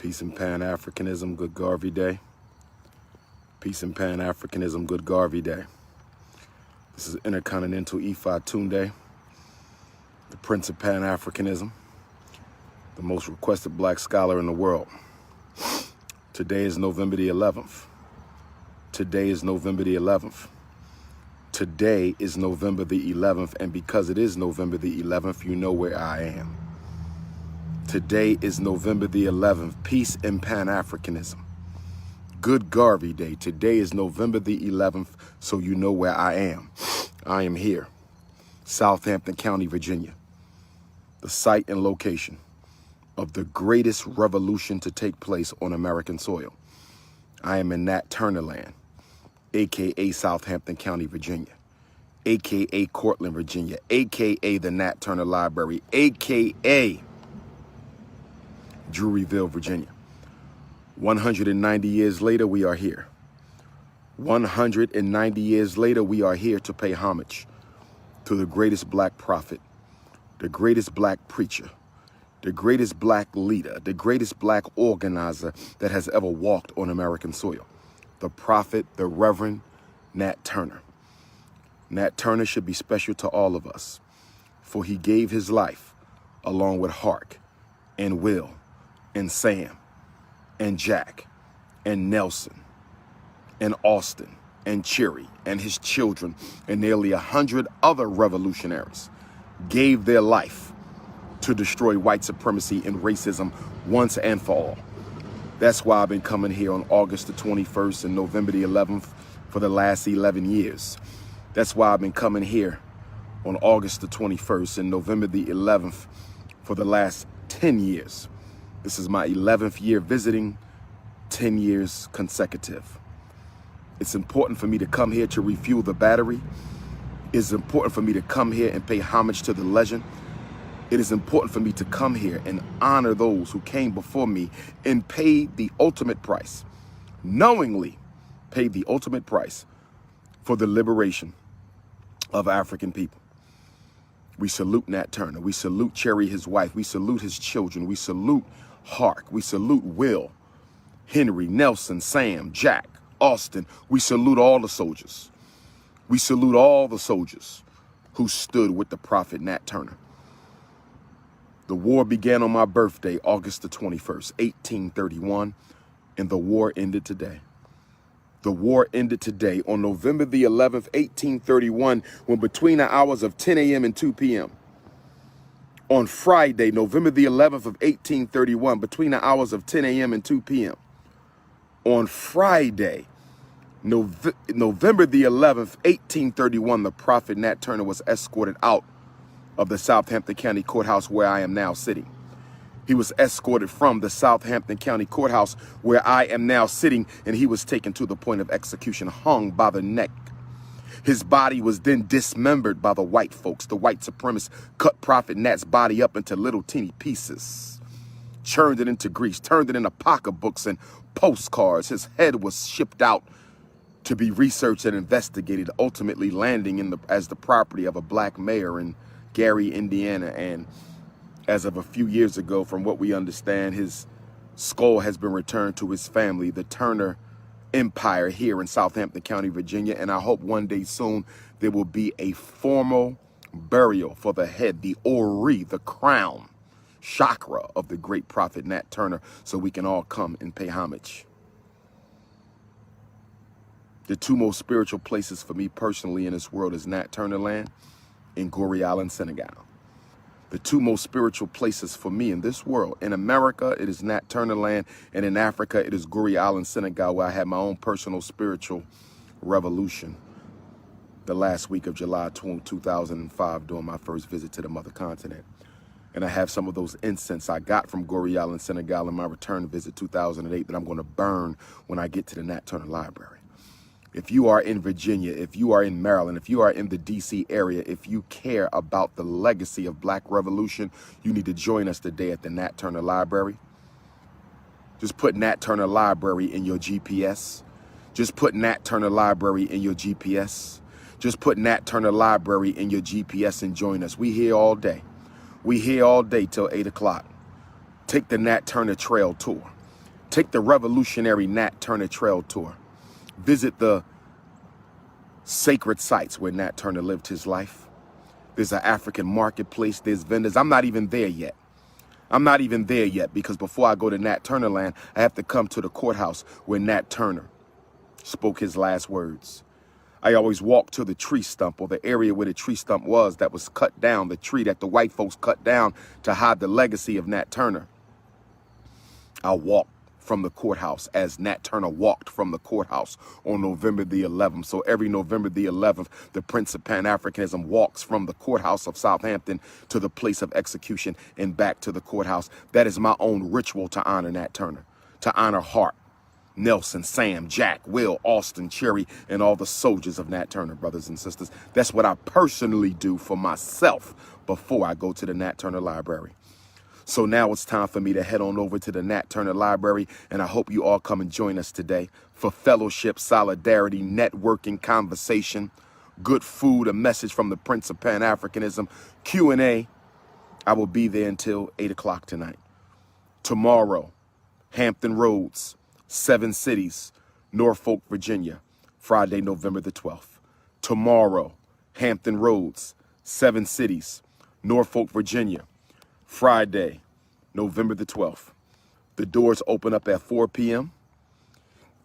Peace and Pan-Africanism, good Garvey Day. Peace and Pan-Africanism, good Garvey Day. This is Intercontinental Ifa Tunde, the Prince of Pan-Africanism, the most requested black scholar in the world. Today is November the 11th. Today is November the 11th. Today is November the 11th, and because it is November the 11th, you know where I am. Today is November the 11th. Peace and Pan-Africanism. Good Garvey Day. Today is November the 11th, so you know where I am. I am here, Southampton County, Virginia, the site and location of the greatest revolution to take place on American soil. I am in Nat Turner land, a.k.a. Southampton County, Virginia, a.k.a. Cortland, Virginia, a.k.a. the Nat Turner Library, a.k.a. Druryville, Virginia. 190 years later, we are here. 190 years later, we are here to pay homage to the greatest black prophet, the greatest black preacher, the greatest black leader, the greatest black organizer that has ever walked on American soil. The prophet, the Reverend Nat Turner. Nat Turner should be special to all of us, for he gave his life along with Hark and Will and Sam and Jack and Nelson and Austin and Cherry and his children and nearly 100 other revolutionaries gave their life to destroy white supremacy and racism once and for all. That's why I've been coming here on August the 21st and November the 11th for the last 11 years. That's why I've been coming here on August the 21st and November the 11th for the last 10 years. This is my 11th year visiting, 10 years consecutive. It's important for me to come here to refuel the battery. It's important for me to come here and pay homage to the legend. It is important for me to come here and honor those who came before me and paid the ultimate price, knowingly paid the ultimate price for the liberation of African people. We salute Nat Turner. We salute Cherry, his wife. We salute his children. We salute Hark. We salute Will, Henry, Nelson, Sam, Jack, Austin. We salute all the soldiers. We salute all the soldiers who stood with the prophet Nat Turner. The war began on my birthday, August the 21st, 1831, and the war ended today. The war ended today on November the 11th, 1831, when between the hours of 10 a.m. and 2 p.m. On Friday, November the 11th of 1831, between the hours of 10 a.m. and 2 p.m. On Friday, November the 11th, 1831, the prophet Nat Turner was escorted out of the Southampton County Courthouse where I am now sitting. He was escorted from the Southampton County Courthouse where I am now sitting, and he was taken to the point of execution, hung by the neck. His body was then dismembered by the white folks. The white supremacists cut Prophet Nat's body up into little teeny pieces, churned it into grease, turned it into pocketbooks and postcards. His head was shipped out to be researched and investigated, ultimately landing as the property of a black mayor in Gary, Indiana. And as of a few years ago, from what we understand, his skull has been returned to his family, the Turner Empire, here in Southampton County, Virginia. And I hope one day soon there will be a formal burial for the head, the ori, the crown, chakra of the great prophet Nat Turner, so we can all come and pay homage. The two most spiritual places for me personally in this world is Nat Turner land and Gorée Island, Senegal. The two most spiritual places for me in this world. In America, it is Nat Turner land, and in Africa, it is Gorée Island, Senegal, where I had my own personal spiritual revolution the last week of July 2005 during my first visit to the mother continent. And I have some of those incense I got from Gorée Island, Senegal in my return visit 2008 that I'm going to burn when I get to the Nat Turner Library. If you are in Virginia, if you are in Maryland, if you are in the DC area, if you care about the legacy of Black Revolution, you need to join us today at the Nat Turner Library. Just put Nat Turner Library in your GPS. Just put Nat Turner Library in your GPS. Just put Nat Turner Library in your GPS and join us. We here all day. We here all day till 8 o'clock. Take the Nat Turner Trail Tour. Take the revolutionary Nat Turner Trail Tour. Visit the sacred sites where Nat Turner lived his life. There's an African marketplace. There's vendors. I'm not even there yet. I'm not even there yet because before I go to Nat Turner land, I have to come to the courthouse where Nat Turner spoke his last words. I always walk to the tree stump, or the area where the tree stump was that was cut down, the tree that the white folks cut down to hide the legacy of Nat Turner. I walk from the courthouse as Nat Turner walked from the courthouse on November the 11th. So every November the 11th, the Prince of Pan-Africanism walks from the courthouse of Southampton to the place of execution and back to the courthouse. That is my own ritual to honor Nat Turner, to honor Hart, Nelson, Sam, Jack, Will, Austin, Cherry, and all the soldiers of Nat Turner, brothers and sisters. That's what I personally do for myself before I go to the Nat Turner Library. So now it's time for me to head on over to the Nat Turner Library, and I hope you all come and join us today for fellowship, solidarity, networking, conversation, good food, a message from the Prince of Pan-Africanism, Q&A. I will be there until 8 o'clock tonight. Tomorrow, Hampton Roads, 7 Cities, Norfolk, Virginia, Friday, November the 12th. Tomorrow, Hampton Roads, 7 Cities, Norfolk, Virginia, Friday, November the 12th. The doors open up at 4 p.m.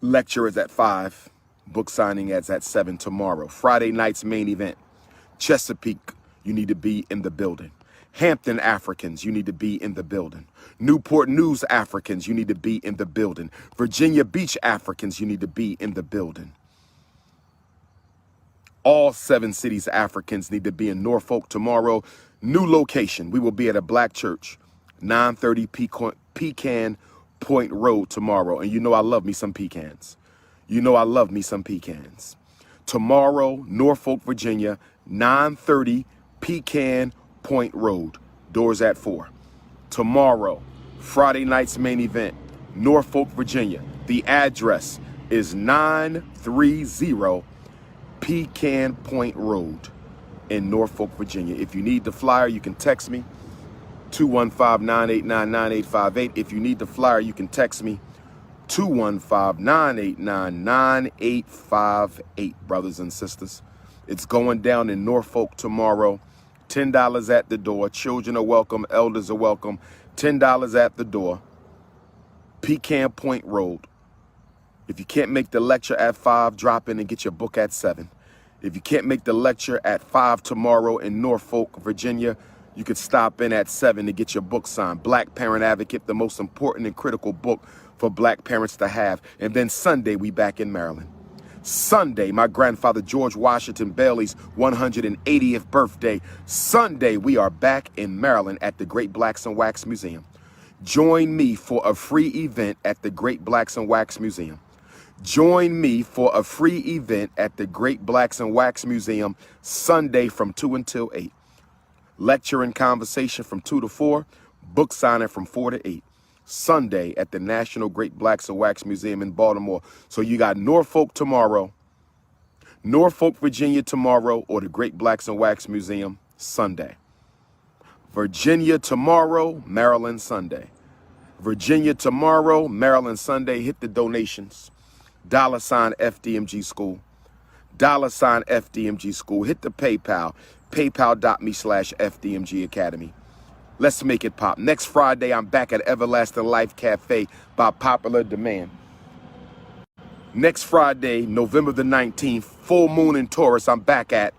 Lecture is at 5. Book signing is at 7 tomorrow. Friday night's main event. Chesapeake, you need to be in the building. Hampton Africans, you need to be in the building. Newport News Africans, you need to be in the building. Virginia Beach Africans, you need to be in the building. All 7 cities Africans need to be in Norfolk tomorrow. New location, we will be at a black church, 930 Pecan Point Road tomorrow. And you know I love me some pecans. You know I love me some pecans. Tomorrow, Norfolk, Virginia, 930 Pecan Point Road. Doors at 4. Tomorrow, Friday night's main event, Norfolk, Virginia. The address is 930 Pecan Point Road in Norfolk, Virginia. If you need the flyer, you can text me, 215-989-9858. If you need the flyer, you can text me, 215-989-9858, brothers and sisters. It's going down in Norfolk tomorrow. $10 at the door. Children are welcome. Elders are welcome. $10 at the door. Pecan Point Road. If you can't make the lecture at 5, drop in and get your book at 7. If you can't make the lecture at 5 tomorrow in Norfolk, Virginia, you could stop in at 7 to get your book signed. Black Parent Advocate, the most important and critical book for black parents to have. And then Sunday, we back in Maryland. Sunday, my grandfather George Washington Bailey's 180th birthday. Sunday, we are back in Maryland at the Great Blacks and Wax Museum. Join me for a free event at the Great Blacks and Wax Museum. Join me for a free event at the Great Blacks and Wax Museum Sunday from 2 until 8. Lecture and conversation from 2 to 4. Book signing from 4 to 8. Sunday at the National Great Blacks and Wax Museum in Baltimore. So you got Norfolk tomorrow, Norfolk, Virginia tomorrow, or the Great Blacks and Wax Museum Sunday. Virginia tomorrow, Maryland Sunday. Virginia tomorrow, Maryland Sunday. Hit the donations. $ FDMG School. $ FDMG School. Hit the PayPal. PayPal.me/FDMG Academy. Let's make it pop. Next Friday, I'm back at Everlasting Life Cafe by popular demand. Next Friday, November the 19th, full moon in Taurus, I'm back at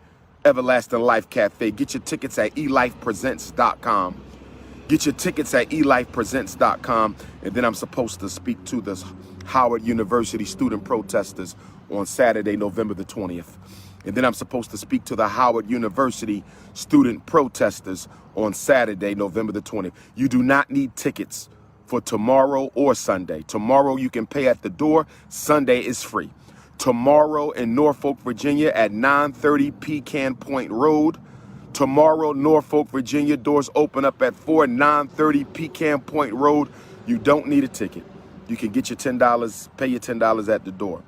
Everlasting Life Cafe. Get your tickets at elifepresents.com. Get your tickets at elifepresents.com. And then I'm supposed to speak to the Howard University student protesters on Saturday, November the 20th. And then I'm supposed to speak to the Howard University student protesters on Saturday, November the 20th. You do not need tickets for tomorrow or Sunday. Tomorrow you can pay at the door. Sunday is free. Tomorrow in Norfolk, Virginia at 930 Pecan Point Road. Tomorrow, Norfolk, Virginia, doors open up at 4, 930 Pecan Point Road. You don't need a ticket. You can get your $10, pay your $10 at the door.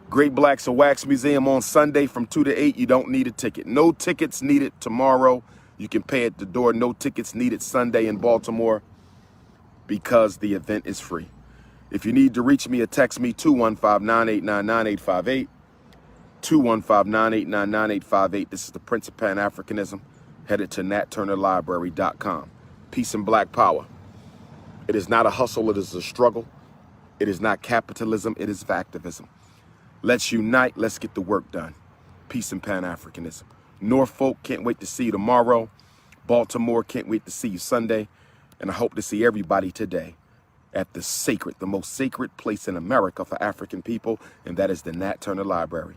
Great Blacks and Wax Museum on Sunday from 2 to 8. You don't need a ticket. No tickets needed tomorrow. You can pay at the door. No tickets needed Sunday in Baltimore because the event is free. If you need to reach me or text me, 215-989-9858. 215-989-9858. This is the Prince of Pan-Africanism, headed to NatTurnerLibrary.com. Peace and black power. It is not a hustle, it is a struggle. It is not capitalism, it is activism. Let's unite, let's get the work done. Peace and Pan-Africanism. Norfolk, can't wait to see you tomorrow. Baltimore, can't wait to see you Sunday. And I hope to see everybody today at the most sacred place in America for African people, and that is the Nat Turner Library.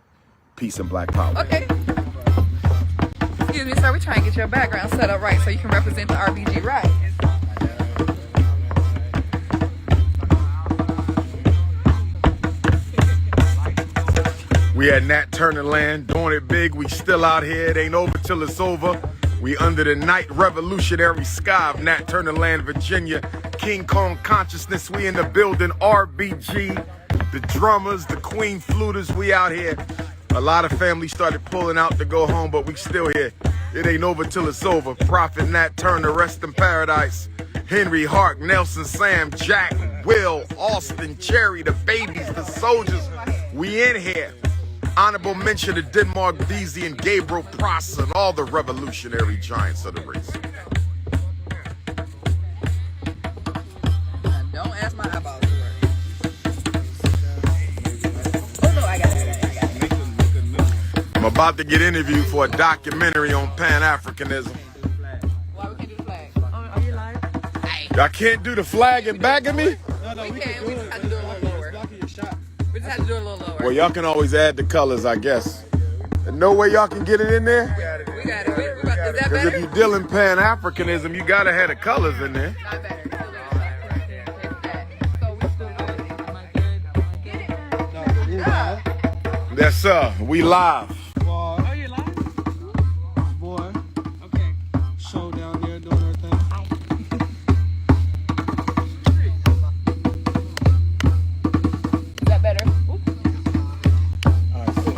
Peace and black power. Okay. Excuse me, sir. We're trying to get your background set up right so you can represent the RBG right. We at Nat Turner land, doing it big. We still out here. It ain't over till it's over. We under the night revolutionary sky of Nat Turner land, Virginia. King Kong consciousness, we in the building. RBG, the drummers, the queen fluters, we out here. A lot of families started pulling out to go home, but we still here. It ain't over till it's over. Prophet Nat Turner, rest in paradise. Henry, Hart, Nelson, Sam, Jack, Will, Austin, Cherry, the babies, the soldiers. We in here. Honorable mention to Denmark, Deasy, and Gabriel Prosser, and all the revolutionary giants of the race. Don't ask my eyeballs to work. Oh no, I got it. I'm about to get interviewed for a documentary on Pan-Africanism. Why we can't do the flag? Are you live? Y'all can't do the flag in back of me? No, we can. We just have to do it a little lower. We just have to do it a little lower. Well, y'all can always add the colors, I guess. No way y'all can get it in there? We got it. Is that Because better? if you're dealing Pan-Africanism, you gotta have the colors in there. Not better. Yes, sir. We live. Oh, you live? Boy. Okay. Show down there doing her thing. Is that better? Alright, so.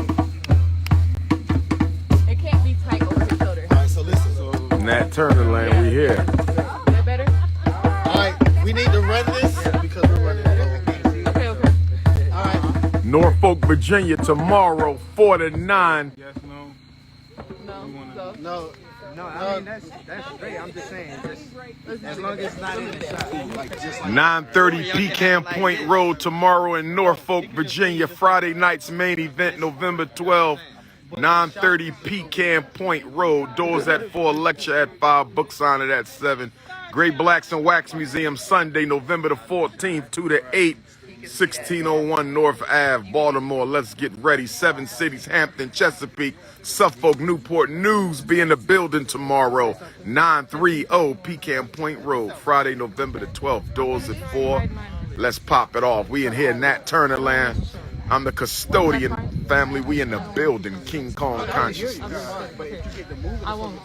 It can't be tight over his shoulder. Alright, so listen. Nat Turner land, we here. Is that better? Alright, we need to run this because we're running it. Okay. Alright. Norfolk, Virginia, tomorrow, 4 to 9. Yes, no. No. No, I mean, that's great. I'm just saying, as long as it's not in the shot. Like, just like 9:30 Pecan Point Road tomorrow in Norfolk, Virginia. Friday night's main event, November 12th. 9:30 Pecan Point Road. Doors at 4, lecture at 5, book signing at 7. Great Blacks and Wax Museum, Sunday, November the 14th, 2 to 8. 1601 North Ave, Baltimore. Let's get ready. 7 cities, Hampton, Chesapeake, Suffolk, Newport News be in the building tomorrow. 930 Pecan Point Road, Friday, November the 12th. Doors at 4. Let's pop it off. We in here, Nat Turner land. I'm the custodian family. We in the building, King Kong consciousness. I won't.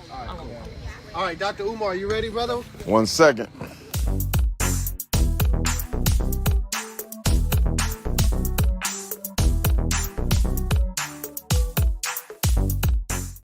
Alright, Dr. Umar, you ready, brother? 1 second.